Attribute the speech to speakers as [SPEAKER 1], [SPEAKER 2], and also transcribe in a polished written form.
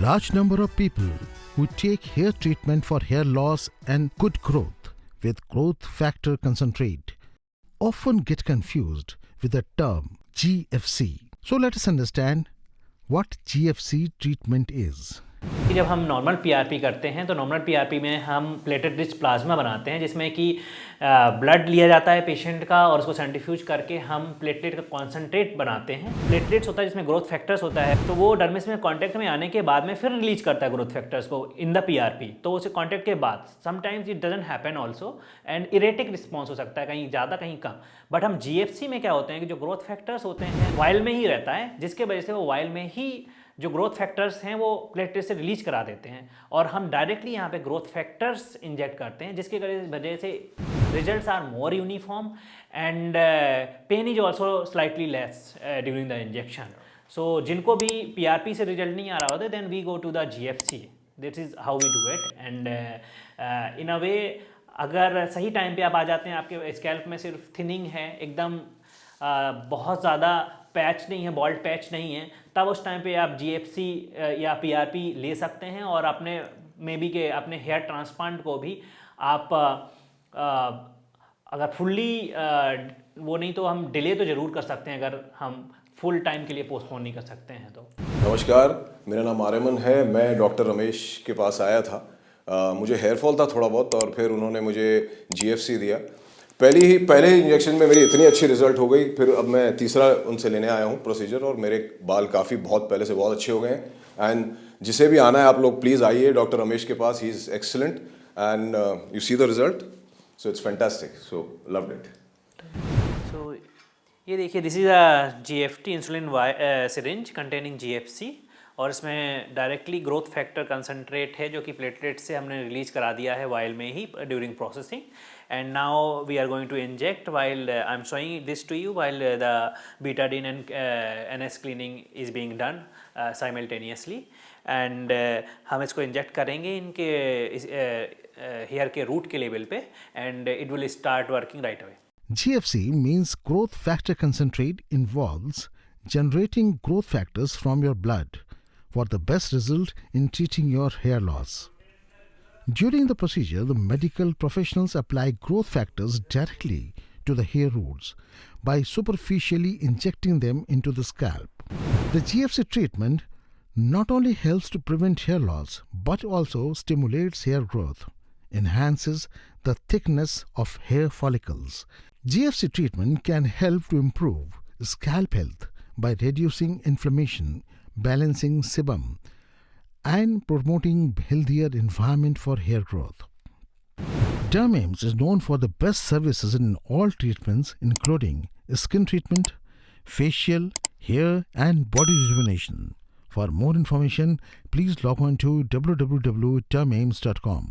[SPEAKER 1] Large number of people who take hair treatment for hair loss and good growth with growth factor concentrate often get confused with the term GFC. So let us understand what GFC treatment is.
[SPEAKER 2] कि जब हम normal PRP करते हैं तो normal PRP में हम plated rich plasma बनाते हैं, जिसमें कि ब्लड लिया जाता है पेशेंट का और उसको सेंट्रीफ्यूज करके हम प्लेटलेट का कॉन्सेंट्रेट बनाते हैं। प्लेटलेट्स होता है जिसमें ग्रोथ फैक्टर्स होता है, तो वो डर्मिस में कांटेक्ट में आने के बाद में फिर रिलीज करता है ग्रोथ फैक्टर्स को इन द पीआरपी। तो उसे कांटेक्ट के बाद sometimes it doesn't happen also and erratic response हो सकता है, कहीं ज़्यादा कहीं कम। बट हम जीएफसी में क्या होते हैं कि जो ग्रोथ फैक्टर्स होते हैं वाइल में ही रहता है, जिसके वजह से वो वाइल में ही जो ग्रोथ फैक्टर्स हैं वो प्लेटलेट से रिलीज करा देते हैं और हम डायरेक्टली यहाँ पे ग्रोथ फैक्टर्स इंजेक्ट करते हैं, जिसके वजह से results are more uniform and pain is also slightly less during the injection. So जिनको भी पीआरपी से रिजल्ट नहीं आ रहा होता then we go to the GFC. This is how we do it and in a way अगर सही time पे आप आ जाते हैं, आपके स्कैल्प में सिर्फ थिनिंग है, एकदम बहुत ज़्यादा पैच नहीं है, बॉल्ड पैच नहीं है, तब उस टाइम पे आप जीएफसी या पीआरपी ले सकते हैं और अपने मे बी के अपने हेयर ट्रांसप्लांट को भी आप अगर फुल्ली वो नहीं तो हम डिले तो ज़रूर कर सकते हैं, अगर हम फुल टाइम के लिए पोस्टपोन नहीं कर सकते हैं तो।
[SPEAKER 3] नमस्कार, मेरा नाम आर्यमन है। मैं डॉक्टर रमेश के पास आया था। मुझे हेयर फॉल था थोड़ा बहुत और फिर उन्होंने मुझे जीएफसी दिया। पहले ही इंजेक्शन में मेरी इतनी अच्छी रिजल्ट हो गई, फिर अब मैं तीसरा उनसे लेने आया हूँ प्रोसीजर और मेरे बाल काफ़ी बहुत पहले से बहुत अच्छे हो गए हैं। एंड जिसे भी आना है आप लोग प्लीज़ आइए डॉक्टर रमेश के पास, he is excellent and you see the result, so it's fantastic, so loved it.
[SPEAKER 2] So ये देखिए, this is a GFT insulin syringe containing GFC और इसमें डायरेक्टली ग्रोथ फैक्टर कंसनट्रेट है जो कि प्लेटलेट से हमने रिलीज करा दिया है वाइल में ही during processing. And now we are going to inject while I am showing this to you while the Betadine and NS cleaning is being done simultaneously. And हम इसको इंजेक्ट करेंगे इनके हेयर के रूट के level पे and it will start working right away.
[SPEAKER 1] GFC means growth factor concentrate involves generating growth factors from your blood for the best result in treating your hair loss. During the procedure, the medical professionals apply growth factors directly to the hair roots by superficially injecting them into the scalp. The GFC treatment not only helps to prevent hair loss but also stimulates hair growth, enhances the thickness of hair follicles. GFC treatment can help to improve scalp health by reducing inflammation, balancing sebum, and promoting healthier environment for hair growth. Dermames is known for the best services in all treatments including skin treatment, facial, hair and body rejuvenation. For more information, please log on to www.dermames.com.